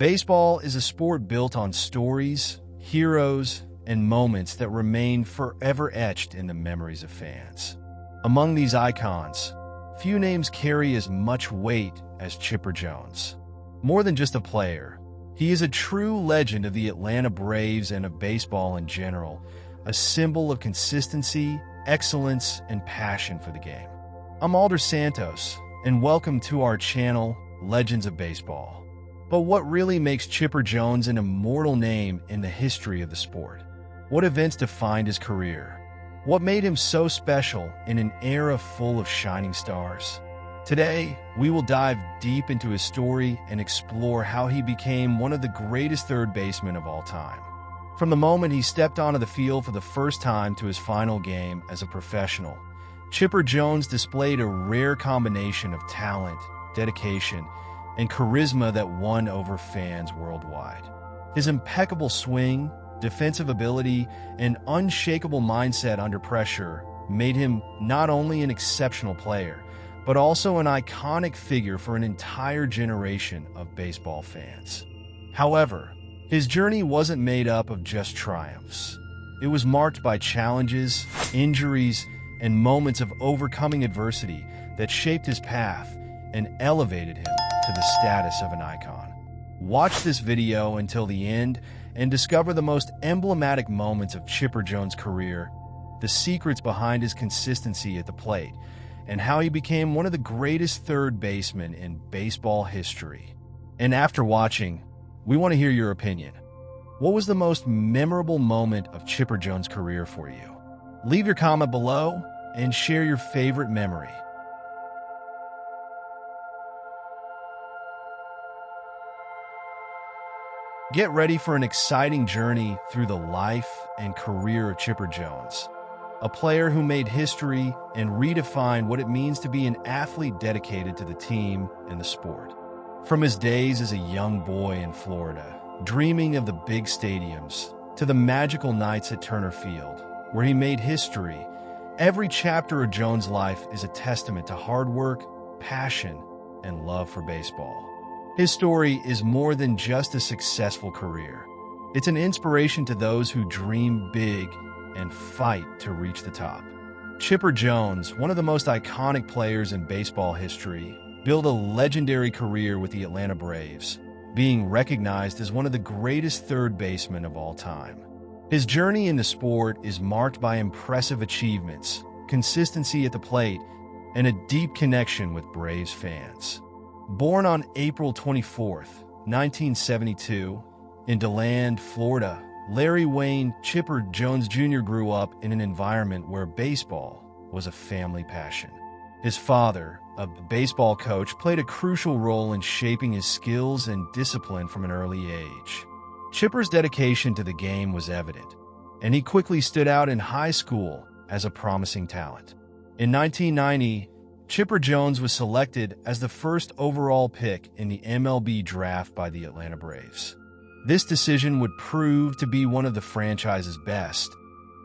Baseball is a sport built on stories, heroes, and moments that remain forever etched in the memories of fans. Among these icons, few names carry as much weight as Chipper Jones. More than just a player, he is a true legend of the Atlanta Braves and of baseball in general, a symbol of consistency, excellence, and passion for the game. I'm Alder Santos, and welcome to our channel, Legends of Baseball. But what really makes Chipper Jones an immortal name in the history of the sport? What events defined his career? What made him so special in an era full of shining stars? Today, we will dive deep into his story and explore how he became one of the greatest third basemen of all time. From the moment he stepped onto the field for the first time to his final game as a professional, Chipper Jones displayed a rare combination of talent, dedication, and charisma that won over fans worldwide. His impeccable swing, defensive ability, and unshakable mindset under pressure made him not only an exceptional player, but also an iconic figure for an entire generation of baseball fans. However, his journey wasn't made up of just triumphs. It was marked by challenges, injuries, and moments of overcoming adversity that shaped his path and elevated him to the status of an icon. Watch this video until the end and discover the most emblematic moments of Chipper Jones' career, the secrets behind his consistency at the plate, and how he became one of the greatest third basemen in baseball history. And after watching, we want to hear your opinion. What was the most memorable moment of Chipper Jones' career for you? Leave your comment below and share your favorite memory. Get ready for an exciting journey through the life and career of Chipper Jones, a player who made history and redefined what it means to be an athlete dedicated to the team and the sport. From his days as a young boy in Florida, dreaming of the big stadiums, to the magical nights at Turner Field, where he made history, every chapter of Jones' life is a testament to hard work, passion, and love for baseball. His story is more than just a successful career. It's an inspiration to those who dream big and fight to reach the top. Chipper Jones, one of the most iconic players in baseball history, built a legendary career with the Atlanta Braves, being recognized as one of the greatest third basemen of all time. His journey in the sport is marked by impressive achievements, consistency at the plate, and a deep connection with Braves fans. Born on April 24, 1972, in DeLand, Florida, Larry Wayne Chipper Jones Jr. grew up in an environment where baseball was a family passion. His father, a baseball coach, played a crucial role in shaping his skills and discipline from an early age. Chipper's dedication to the game was evident, and he quickly stood out in high school as a promising talent. In 1990, Chipper Jones was selected as the first overall pick in the MLB draft by the Atlanta Braves. This decision would prove to be one of the franchise's best,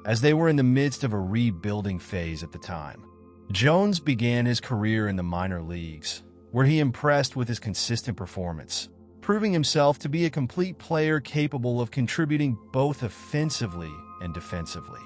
as they were in the midst of a rebuilding phase at the time. Jones began his career in the minor leagues, where he impressed with his consistent performance, proving himself to be a complete player capable of contributing both offensively and defensively.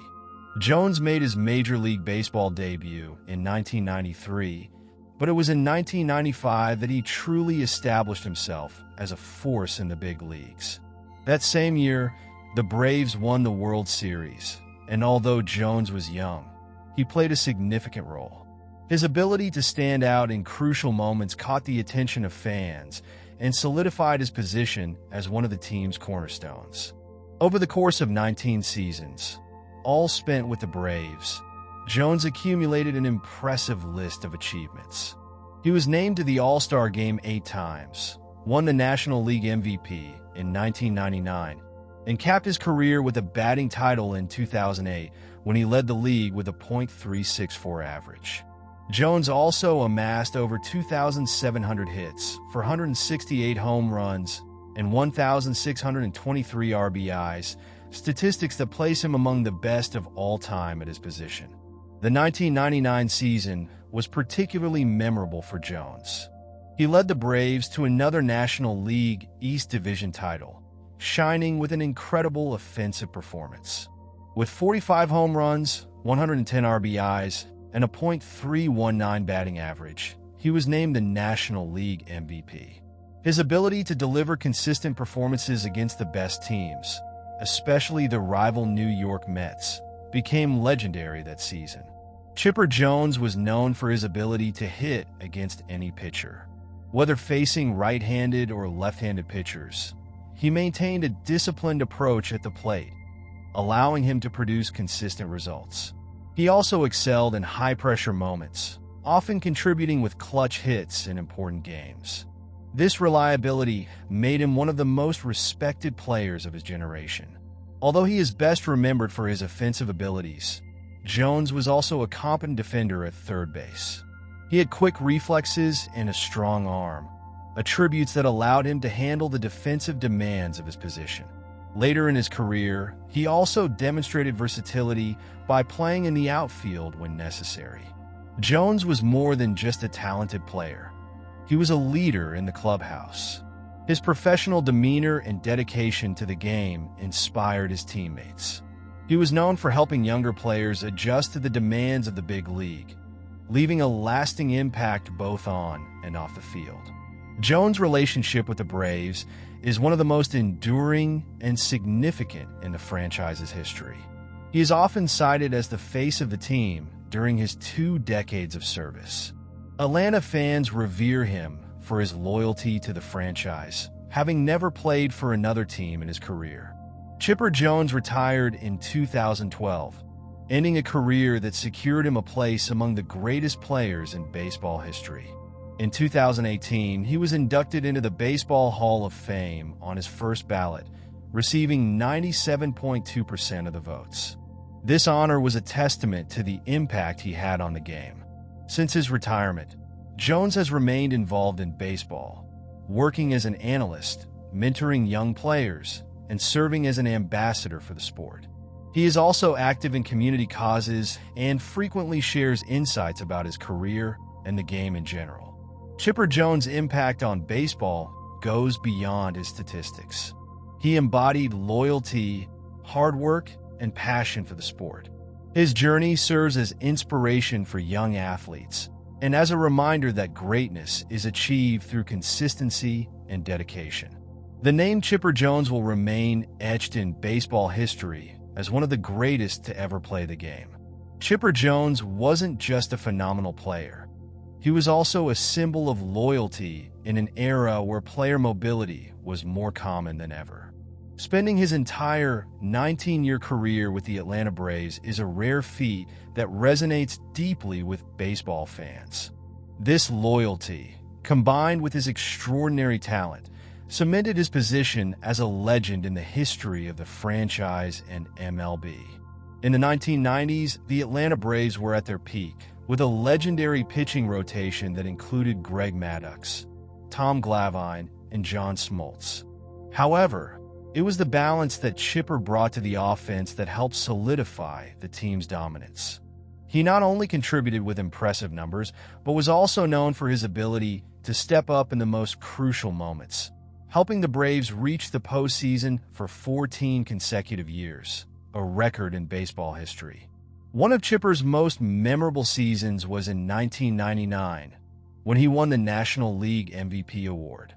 Jones made his Major League Baseball debut in 1993, but it was in 1995 that he truly established himself as a force in the big leagues. That same year, the Braves won the World Series, and although Jones was young, he played a significant role. His ability to stand out in crucial moments caught the attention of fans and solidified his position as one of the team's cornerstones. Over the course of 19 seasons, all spent with the Braves, Jones accumulated an impressive list of achievements. He was named to the All-Star Game 8 times, won the National League MVP in 1999, and capped his career with a batting title in 2008 when he led the league with a .364 average. Jones also amassed over 2,700 hits for 168 home runs and 1,623 RBIs, statistics that place him among the best of all time at his position. The 1999 season was particularly memorable for Jones. He led the Braves to another National League East Division title, shining with an incredible offensive performance. With 45 home runs, 110 RBIs, and a .319 batting average, he was named the National League MVP. His ability to deliver consistent performances against the best teams, especially the rival New York Mets, became legendary that season. Chipper Jones was known for his ability to hit against any pitcher. Whether facing right-handed or left-handed pitchers, he maintained a disciplined approach at the plate, allowing him to produce consistent results. He also excelled in high-pressure moments, often contributing with clutch hits in important games. This reliability made him one of the most respected players of his generation. Although he is best remembered for his offensive abilities, Jones was also a competent defender at third base. He had quick reflexes and a strong arm, attributes that allowed him to handle the defensive demands of his position. Later in his career, he also demonstrated versatility by playing in the outfield when necessary. Jones was more than just a talented player. He was a leader in the clubhouse. His professional demeanor and dedication to the game inspired his teammates. He was known for helping younger players adjust to the demands of the big league, leaving a lasting impact both on and off the field. Jones' relationship with the Braves is one of the most enduring and significant in the franchise's history. He is often cited as the face of the team during his 2 decades of service. Atlanta fans revere him for his loyalty to the franchise, having never played for another team in his career. Chipper Jones retired in 2012, ending a career that secured him a place among the greatest players in baseball history. In 2018, he was inducted into the Baseball Hall of Fame on his first ballot, receiving 97.2% of the votes. This honor was a testament to the impact he had on the game. Since his retirement, Jones has remained involved in baseball, working as an analyst, mentoring young players, and serving as an ambassador for the sport. He is also active in community causes and frequently shares insights about his career and the game in general. Chipper Jones' impact on baseball goes beyond his statistics. He embodied loyalty, hard work, and passion for the sport. His journey serves as inspiration for young athletes and as a reminder that greatness is achieved through consistency and dedication. The name Chipper Jones will remain etched in baseball history as one of the greatest to ever play the game. Chipper Jones wasn't just a phenomenal player. He was also a symbol of loyalty in an era where player mobility was more common than ever. Spending his entire 19-year career with the Atlanta Braves is a rare feat that resonates deeply with baseball fans. This loyalty, combined with his extraordinary talent, cemented his position as a legend in the history of the franchise and MLB. In the 1990s, the Atlanta Braves were at their peak, with a legendary pitching rotation that included Greg Maddux, Tom Glavine, and John Smoltz. However, it was the balance that Chipper brought to the offense that helped solidify the team's dominance. He not only contributed with impressive numbers, but was also known for his ability to step up in the most crucial moments, helping the Braves reach the postseason for 14 consecutive years, a record in baseball history. One of Chipper's most memorable seasons was in 1999, when he won the National League MVP award.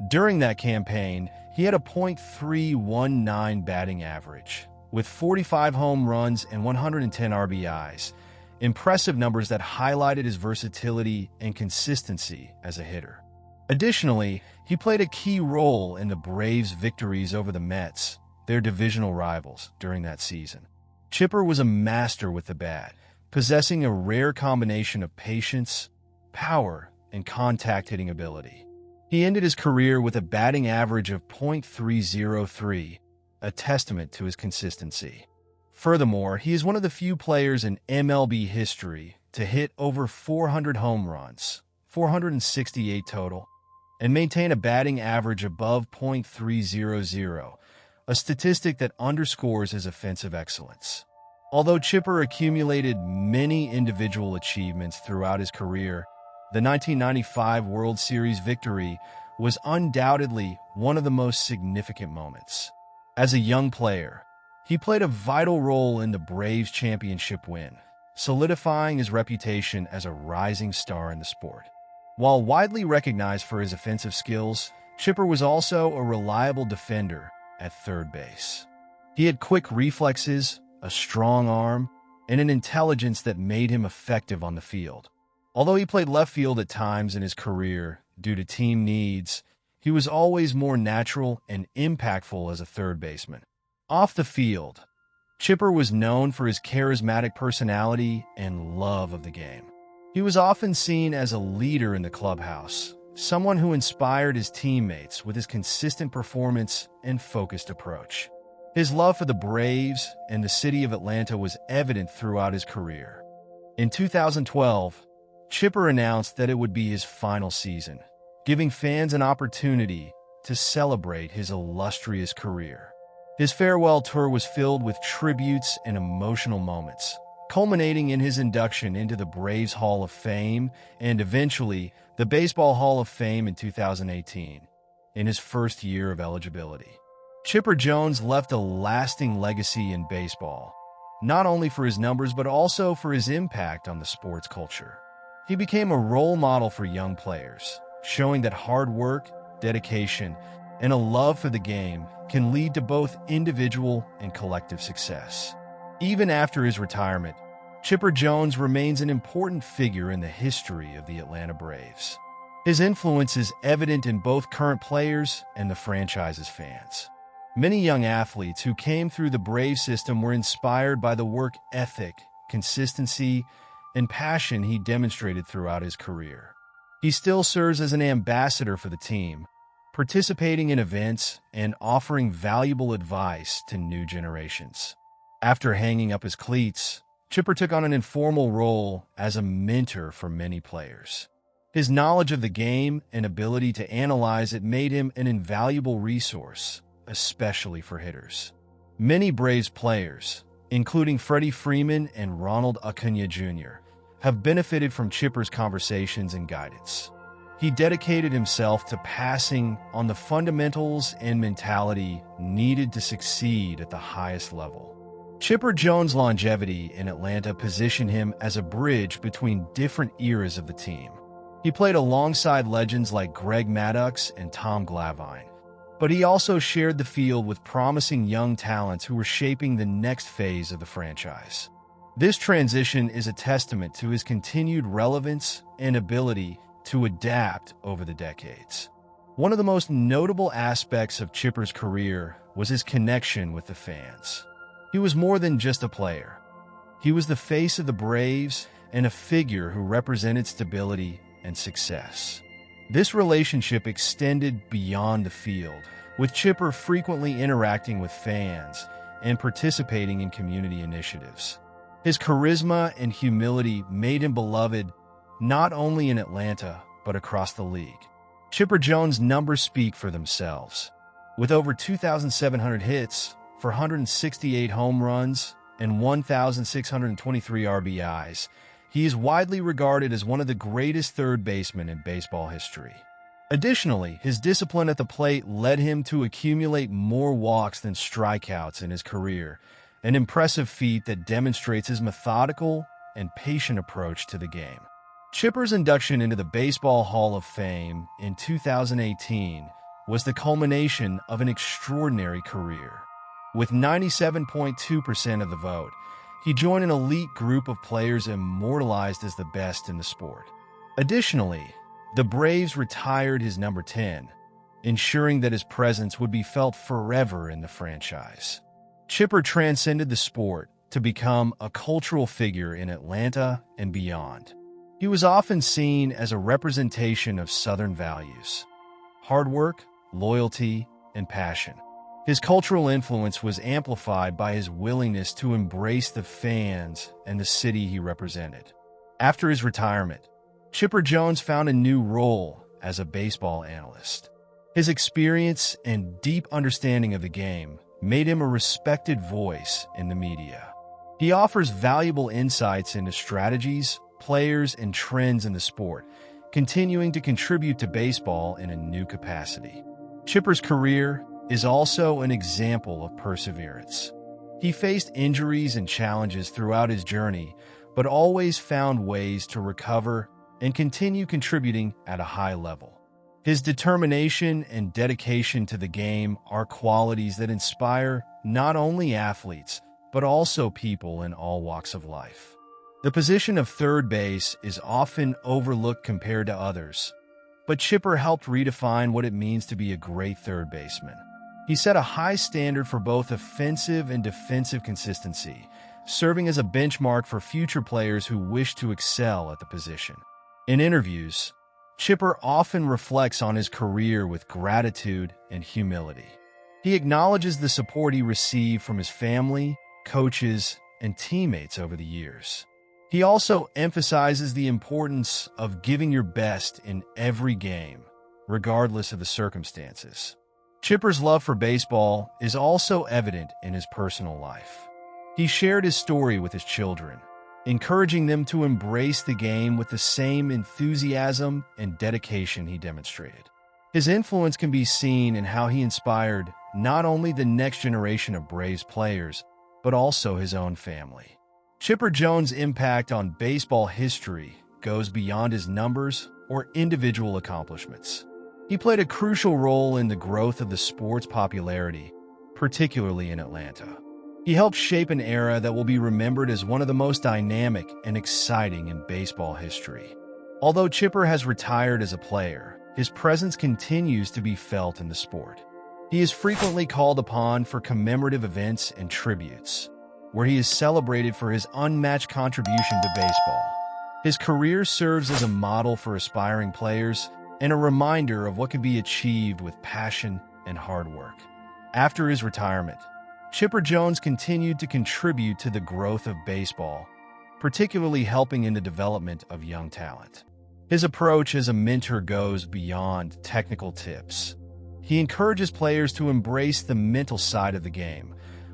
During that campaign, he had a .319 batting average, with 45 home runs and 110 RBIs, impressive numbers that highlighted his versatility and consistency as a hitter. Additionally, he played a key role in the Braves' victories over the Mets, their divisional rivals, during that season. Chipper was a master with the bat, possessing a rare combination of patience, power, and contact-hitting ability. He ended his career with a batting average of .303, a testament to his consistency. Furthermore, he is one of the few players in MLB history to hit over 400 home runs, 468 total, and maintain a batting average above .300, a statistic that underscores his offensive excellence. Although Chipper accumulated many individual achievements throughout his career, The 1995 World Series victory was undoubtedly one of the most significant moments. As a young player, he played a vital role in the Braves' championship win, solidifying his reputation as a rising star in the sport. While widely recognized for his offensive skills, Chipper was also a reliable defender at third base. He had quick reflexes, a strong arm, and an intelligence that made him effective on the field. Although he played left field at times in his career due to team needs, he was always more natural and impactful as a third baseman. Off the field, Chipper was known for his charismatic personality and love of the game. He was often seen as a leader in the clubhouse, someone who inspired his teammates with his consistent performance and focused approach. His love for the Braves and the city of Atlanta was evident throughout his career. In 2012, Chipper announced that it would be his final season, giving fans an opportunity to celebrate his illustrious career. His farewell tour was filled with tributes and emotional moments, culminating in his induction into the Braves Hall of Fame and eventually the Baseball Hall of Fame in 2018, in his first year of eligibility. Chipper Jones left a lasting legacy in baseball, not only for his numbers but also for his impact on the sports culture. He became a role model for young players, showing that hard work, dedication, and a love for the game can lead to both individual and collective success. Even after his retirement, Chipper Jones remains an important figure in the history of the Atlanta Braves. His influence is evident in both current players and the franchise's fans. Many young athletes who came through the Braves system were inspired by the work ethic, consistency, and passion he demonstrated throughout his career. He still serves as an ambassador for the team, participating in events and offering valuable advice to new generations. After hanging up his cleats, Chipper took on an informal role as a mentor for many players. His knowledge of the game and ability to analyze it made him an invaluable resource, especially for hitters. Many Braves players, including Freddie Freeman and Ronald Acuna Jr., have benefited from Chipper's conversations and guidance. He dedicated himself to passing on the fundamentals and mentality needed to succeed at the highest level. Chipper Jones' longevity in Atlanta positioned him as a bridge between different eras of the team. He played alongside legends like Greg Maddux and Tom Glavine, but he also shared the field with promising young talents who were shaping the next phase of the franchise. This transition is a testament to his continued relevance and ability to adapt over the decades. One of the most notable aspects of Chipper's career was his connection with the fans. He was more than just a player. He was the face of the Braves and a figure who represented stability and success. This relationship extended beyond the field, with Chipper frequently interacting with fans and participating in community initiatives. His charisma and humility made him beloved not only in Atlanta, but across the league. Chipper Jones' numbers speak for themselves. With over 2,700 hits, 468 home runs, and 1,623 RBIs, he is widely regarded as one of the greatest third basemen in baseball history. Additionally, his discipline at the plate led him to accumulate more walks than strikeouts in his career, an impressive feat that demonstrates his methodical and patient approach to the game. Chipper's induction into the Baseball Hall of Fame in 2018 was the culmination of an extraordinary career. With 97.2% of the vote, he joined an elite group of players immortalized as the best in the sport. Additionally, the Braves retired his number 10, ensuring that his presence would be felt forever in the franchise. Chipper transcended the sport to become a cultural figure in Atlanta and beyond. He was often seen as a representation of Southern values: hard work, loyalty, and passion. His cultural influence was amplified by his willingness to embrace the fans and the city he represented. After his retirement, Chipper Jones found a new role as a baseball analyst. His experience and deep understanding of the game made him a respected voice in the media. He offers valuable insights into strategies, players, and trends in the sport, continuing to contribute to baseball in a new capacity. Chipper's career is also an example of perseverance. He faced injuries and challenges throughout his journey, but always found ways to recover and continue contributing at a high level. His determination and dedication to the game are qualities that inspire not only athletes, but also people in all walks of life. The position of third base is often overlooked compared to others, but Chipper helped redefine what it means to be a great third baseman. He set a high standard for both offensive and defensive consistency, serving as a benchmark for future players who wish to excel at the position. In interviews, Chipper often reflects on his career with gratitude and humility. He acknowledges the support he received from his family, coaches, and teammates over the years. He also emphasizes the importance of giving your best in every game, regardless of the circumstances. Chipper's love for baseball is also evident in his personal life. He shared his story with his children, encouraging them to embrace the game with the same enthusiasm and dedication he demonstrated. His influence can be seen in how he inspired not only the next generation of Braves players, but also his own family. Chipper Jones' impact on baseball history goes beyond his numbers or individual accomplishments. He played a crucial role in the growth of the sport's popularity, particularly in Atlanta. He helped shape an era that will be remembered as one of the most dynamic and exciting in baseball history. Although Chipper has retired as a player, his presence continues to be felt in the sport. He is frequently called upon for commemorative events and tributes, where he is celebrated for his unmatched contribution to baseball. His career serves as a model for aspiring players and a reminder of what can be achieved with passion and hard work. After his retirement, Chipper Jones continued to contribute to the growth of baseball, particularly helping in the development of young talent. His approach as a mentor goes beyond technical tips. He encourages players to embrace the mental side of the game,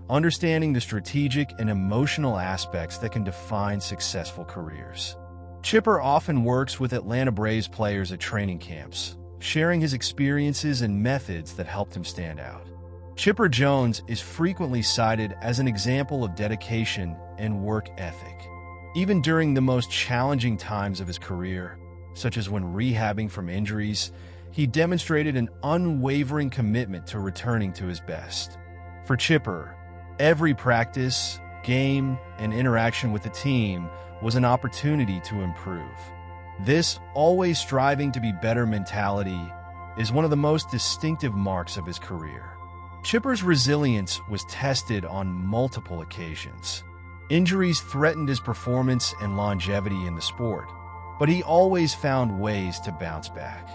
understanding the strategic and emotional aspects that can define successful careers. Chipper often works with Atlanta Braves players at training camps, sharing his experiences and methods that helped him stand out. Chipper Jones is frequently cited as an example of dedication and work ethic. Even during the most challenging times of his career, such as when rehabbing from injuries, he demonstrated an unwavering commitment to returning to his best. For Chipper, every practice, game, and interaction with the team was an opportunity to improve. This always striving to be better mentality is one of the most distinctive marks of his career. Chipper's resilience was tested on multiple occasions. Injuries threatened his performance and longevity in the sport, but he always found ways to bounce back.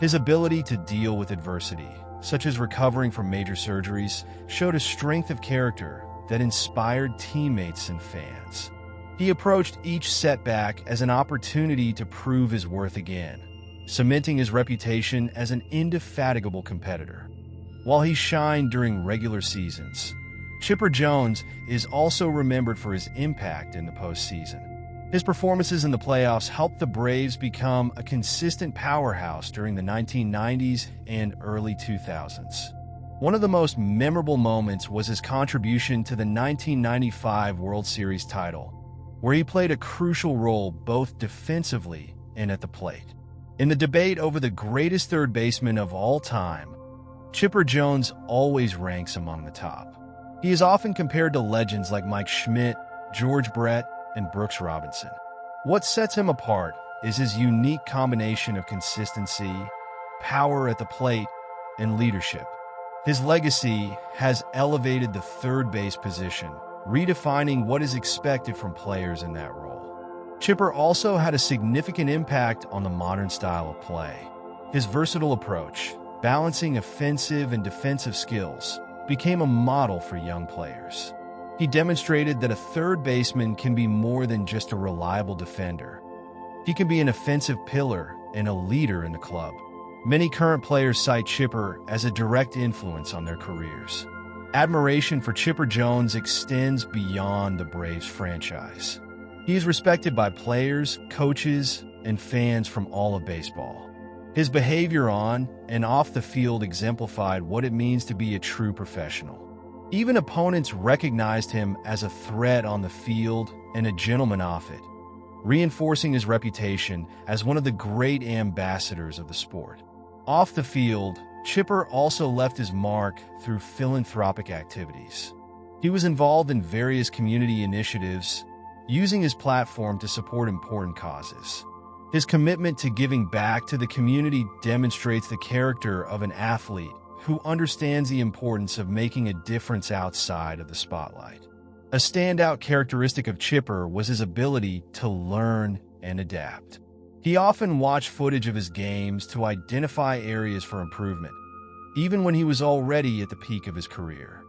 His ability to deal with adversity, such as recovering from major surgeries, showed a strength of character that inspired teammates and fans. He approached each setback as an opportunity to prove his worth again, cementing his reputation as an indefatigable competitor. While he shined during regular seasons, Chipper Jones is also remembered for his impact in the postseason. His performances in the playoffs helped the Braves become a consistent powerhouse during the 1990s and early 2000s. One of the most memorable moments was his contribution to the 1995 World Series title, where he played a crucial role both defensively and at the plate. In the debate over the greatest third baseman of all time, Chipper Jones always ranks among the top. He is often compared to legends like Mike Schmidt, George Brett, and Brooks Robinson. What sets him apart is his unique combination of consistency, power at the plate, and leadership. His legacy has elevated the third base position, redefining what is expected from players in that role. Chipper also had a significant impact on the modern style of play. His versatile approach, balancing offensive and defensive skills, became a model for young players. He demonstrated that a third baseman can be more than just a reliable defender. He can be an offensive pillar and a leader in the club. Many current players cite Chipper as a direct influence on their careers. Admiration for Chipper Jones extends beyond the Braves franchise. He is respected by players, coaches, and fans from all of baseball. His behavior on and off the field exemplified what it means to be a true professional. Even opponents recognized him as a threat on the field and a gentleman off it, reinforcing his reputation as one of the great ambassadors of the sport. Off the field, Chipper also left his mark through philanthropic activities. He was involved in various community initiatives, using his platform to support important causes. His commitment to giving back to the community demonstrates the character of an athlete who understands the importance of making a difference outside of the spotlight. A standout characteristic of Chipper was his ability to learn and adapt. He often watched footage of his games to identify areas for improvement, even when he was already at the peak of his career.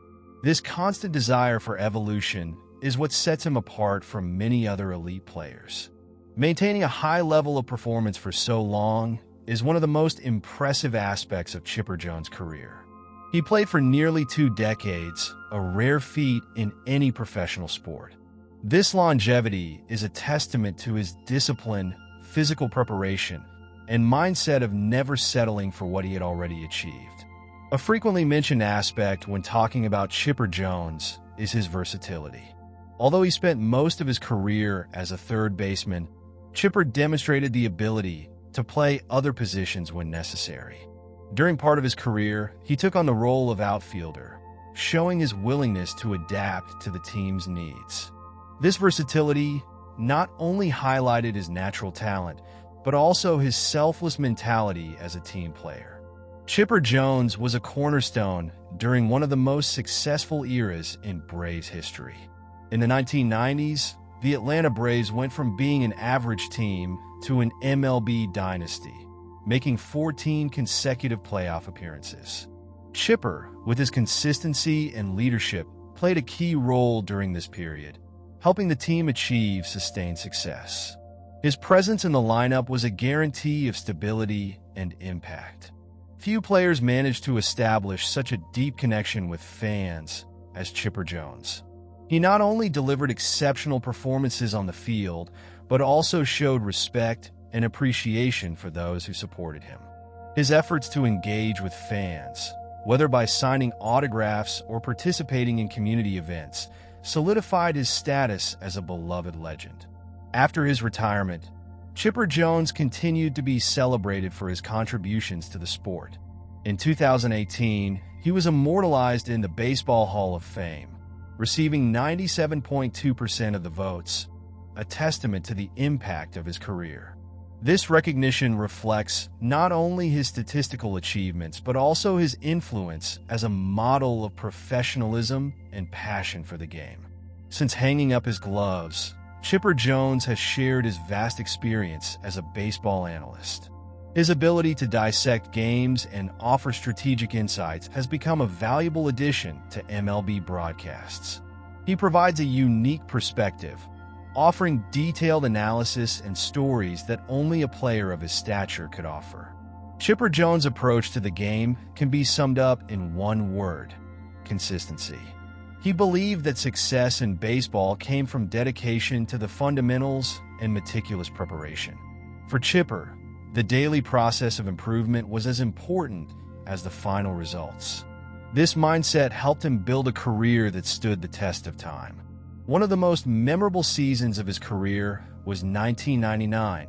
This constant desire for evolution is what sets him apart from many other elite players. Maintaining a high level of performance for so long is one of the most impressive aspects of Chipper Jones' career. He played for nearly 2 decades, a rare feat in any professional sport. This longevity is a testament to his discipline, physical preparation, and mindset of never settling for what he had already achieved. A frequently mentioned aspect when talking about Chipper Jones is his versatility. Although he spent most of his career as a third baseman, Chipper demonstrated the ability to play other positions when necessary. During part of his career, he took on the role of outfielder, showing his willingness to adapt to the team's needs. This versatility not only highlighted his natural talent, but also his selfless mentality as a team player. Chipper Jones was a cornerstone during one of the most successful eras in Braves history. In the 1990s, the Atlanta Braves went from being an average team to an MLB dynasty, making 14 consecutive playoff appearances. Chipper, with his consistency and leadership, played a key role during this period, helping the team achieve sustained success. His presence in the lineup was a guarantee of stability and impact. Few players managed to establish such a deep connection with fans as Chipper Jones. He not only delivered exceptional performances on the field, but also showed respect and appreciation for those who supported him. His efforts to engage with fans, whether by signing autographs or participating in community events, solidified his status as a beloved legend. After his retirement, Chipper Jones continued to be celebrated for his contributions to the sport. In 2018, he was immortalized in the Baseball Hall of Fame, receiving 97.2% of the votes, a testament to the impact of his career. This recognition reflects not only his statistical achievements, but also his influence as a model of professionalism and passion for the game. Since hanging up his gloves, Chipper Jones has shared his vast experience as a baseball analyst. His ability to dissect games and offer strategic insights has become a valuable addition to MLB broadcasts. He provides a unique perspective, offering detailed analysis and stories that only a player of his stature could offer. Chipper Jones' approach to the game can be summed up in one word: consistency. He believed that success in baseball came from dedication to the fundamentals and meticulous preparation. For Chipper, the daily process of improvement was as important as the final results. This mindset helped him build a career that stood the test of time. One of the most memorable seasons of his career was 1999,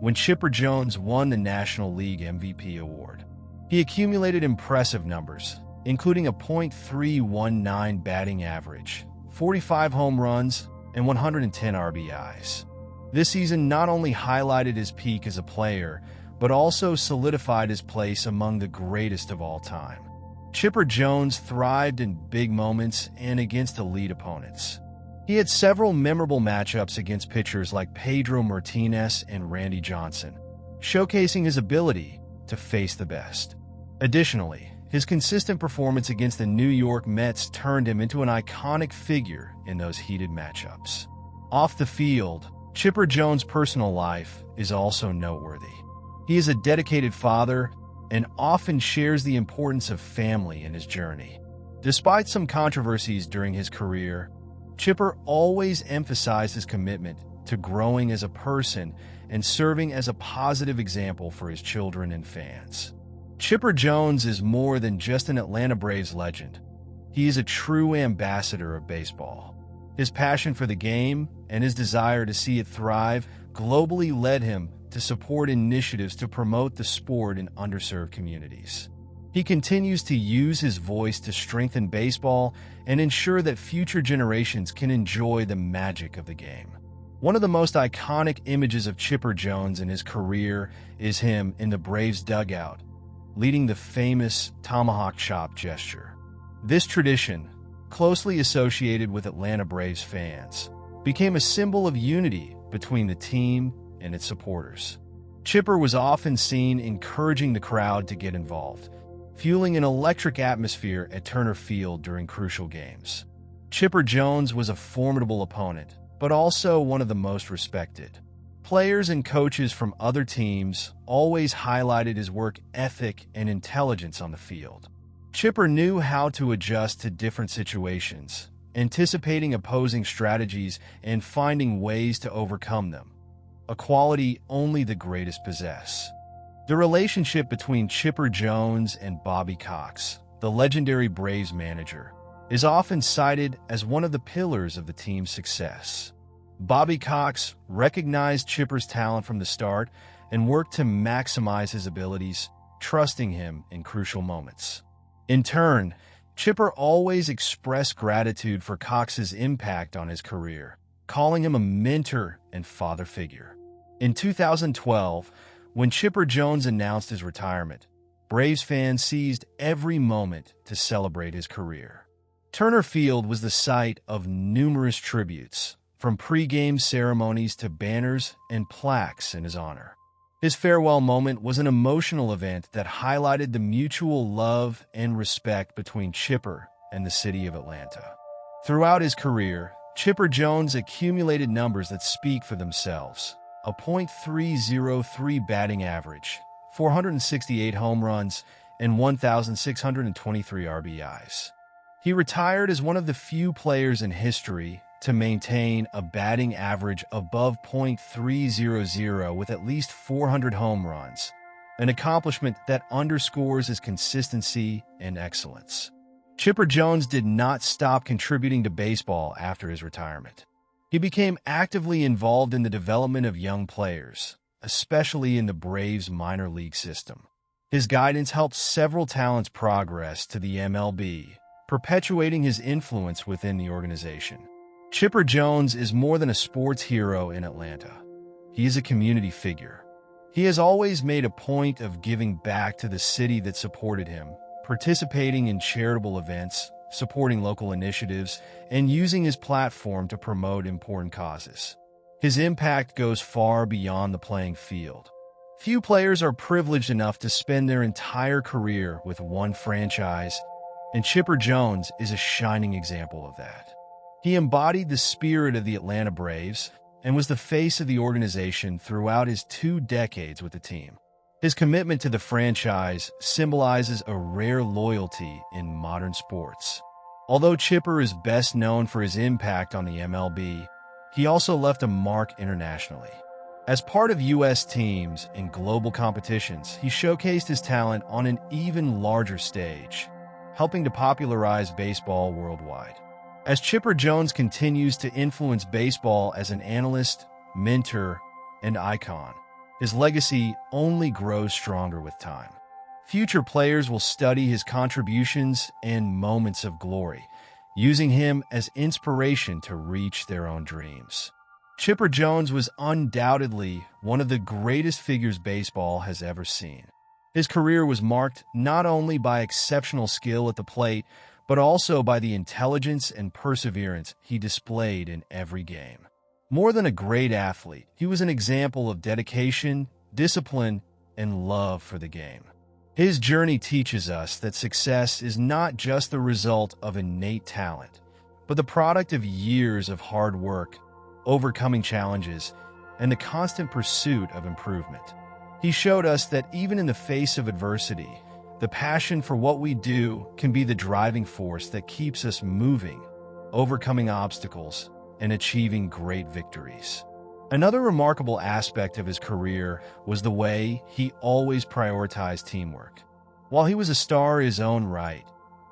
when Chipper Jones won the National League MVP award. He accumulated impressive numbers, including a .319 batting average, 45 home runs, and 110 RBIs. This season not only highlighted his peak as a player, but also solidified his place among the greatest of all time. Chipper Jones thrived in big moments and against elite opponents. He had several memorable matchups against pitchers like Pedro Martinez and Randy Johnson, showcasing his ability to face the best. Additionally, his consistent performance against the New York Mets turned him into an iconic figure in those heated matchups. Off the field, Chipper Jones' personal life is also noteworthy. He is a dedicated father and often shares the importance of family in his journey. Despite some controversies during his career, Chipper always emphasized his commitment to growing as a person and serving as a positive example for his children and fans. Chipper Jones is more than just an Atlanta Braves legend. He is a true ambassador of baseball. His passion for the game and his desire to see it thrive globally led him to support initiatives to promote the sport in underserved communities. He continues to use his voice to strengthen baseball and ensure that future generations can enjoy the magic of the game. One of the most iconic images of Chipper Jones in his career is him in the Braves dugout, leading the famous tomahawk chop gesture. This tradition, closely associated with Atlanta Braves fans, became a symbol of unity between the team and its supporters. Chipper was often seen encouraging the crowd to get involved, fueling an electric atmosphere at Turner Field during crucial games. Chipper Jones was a formidable opponent, but also one of the most respected. Players and coaches from other teams always highlighted his work ethic and intelligence on the field. Chipper knew how to adjust to different situations, anticipating opposing strategies and finding ways to overcome them, a quality only the greatest possess. The relationship between Chipper Jones and Bobby Cox, the legendary Braves manager, is often cited as one of the pillars of the team's success. Bobby Cox recognized Chipper's talent from the start and worked to maximize his abilities, trusting him in crucial moments. In turn, Chipper always expressed gratitude for Cox's impact on his career, calling him a mentor and father figure. In 2012, when Chipper Jones announced his retirement, Braves fans seized every moment to celebrate his career. Turner Field was the site of numerous tributes, from pre-game ceremonies to banners and plaques in his honor. His farewell moment was an emotional event that highlighted the mutual love and respect between Chipper and the city of Atlanta. Throughout his career, Chipper Jones accumulated numbers that speak for themselves: a .303 batting average, 468 home runs, and 1,623 RBIs. He retired as one of the few players in history to maintain a batting average above .300 with at least 400 home runs, an accomplishment that underscores his consistency and excellence. Chipper Jones did not stop contributing to baseball after his retirement. He became actively involved in the development of young players, especially in the Braves minor league system. His guidance helped several talents progress to the MLB, perpetuating his influence within the organization. Chipper Jones is more than a sports hero in Atlanta. He is a community figure. He has always made a point of giving back to the city that supported him, participating in charitable events, supporting local initiatives, and using his platform to promote important causes. His impact goes far beyond the playing field. Few players are privileged enough to spend their entire career with one franchise, and Chipper Jones is a shining example of that. He embodied the spirit of the Atlanta Braves and was the face of the organization throughout his 2 decades with the team. His commitment to the franchise symbolizes a rare loyalty in modern sports. Although Chipper is best known for his impact on the MLB, he also left a mark internationally. As part of U.S. teams in global competitions, he showcased his talent on an even larger stage, helping to popularize baseball worldwide. As Chipper Jones continues to influence baseball as an analyst, mentor, and icon, his legacy only grows stronger with time. Future players will study his contributions and moments of glory, using him as inspiration to reach their own dreams. Chipper Jones was undoubtedly one of the greatest figures baseball has ever seen. His career was marked not only by exceptional skill at the plate, but also by the intelligence and perseverance he displayed in every game. More than a great athlete, he was an example of dedication, discipline, and love for the game. His journey teaches us that success is not just the result of innate talent, but the product of years of hard work, overcoming challenges, and the constant pursuit of improvement. He showed us that even in the face of adversity, the passion for what we do can be the driving force that keeps us moving, overcoming obstacles, and achieving great victories. Another remarkable aspect of his career was the way he always prioritized teamwork. While he was a star in his own right,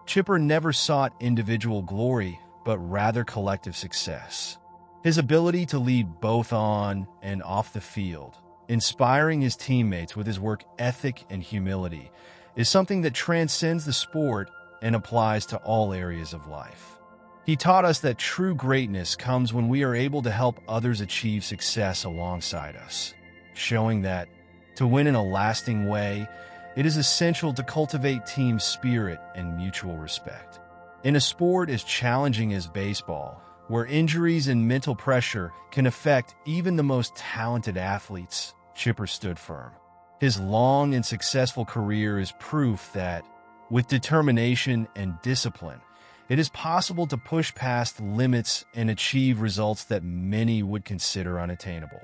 Chipper never sought individual glory, but rather collective success. His ability to lead both on and off the field, inspiring his teammates with his work ethic and humility, is something that transcends the sport and applies to all areas of life. He taught us that true greatness comes when we are able to help others achieve success alongside us, showing that, to win in a lasting way, it is essential to cultivate team spirit and mutual respect. In a sport as challenging as baseball, where injuries and mental pressure can affect even the most talented athletes, Chipper stood firm. His long and successful career is proof that, with determination and discipline, it is possible to push past limits and achieve results that many would consider unattainable.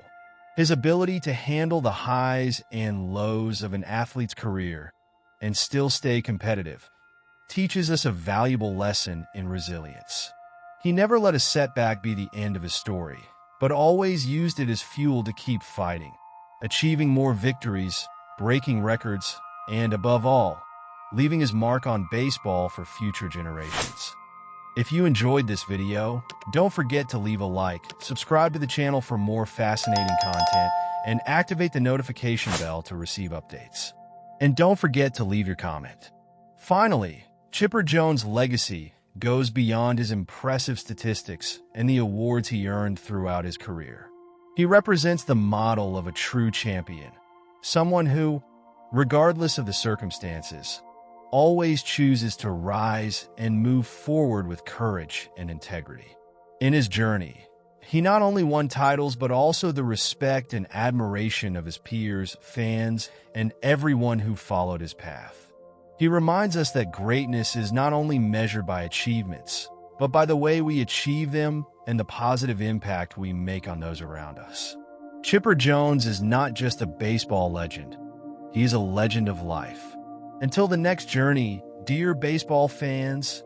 His ability to handle the highs and lows of an athlete's career and still stay competitive teaches us a valuable lesson in resilience. He never let a setback be the end of his story, but always used it as fuel to keep fighting, achieving more victories, breaking records, and above all, leaving his mark on baseball for future generations. If you enjoyed this video, don't forget to leave a like, subscribe to the channel for more fascinating content, and activate the notification bell to receive updates. And don't forget to leave your comment. Finally, Chipper Jones' legacy goes beyond his impressive statistics and the awards he earned throughout his career. He represents the model of a true champion, someone who, regardless of the circumstances, always chooses to rise and move forward with courage and integrity. In his journey, he not only won titles but also the respect and admiration of his peers, fans, and everyone who followed his path. He reminds us that greatness is not only measured by achievements, but by the way we achieve them and the positive impact we make on those around us. Chipper Jones is not just a baseball legend, he is a legend of life. Until the next journey, dear baseball fans,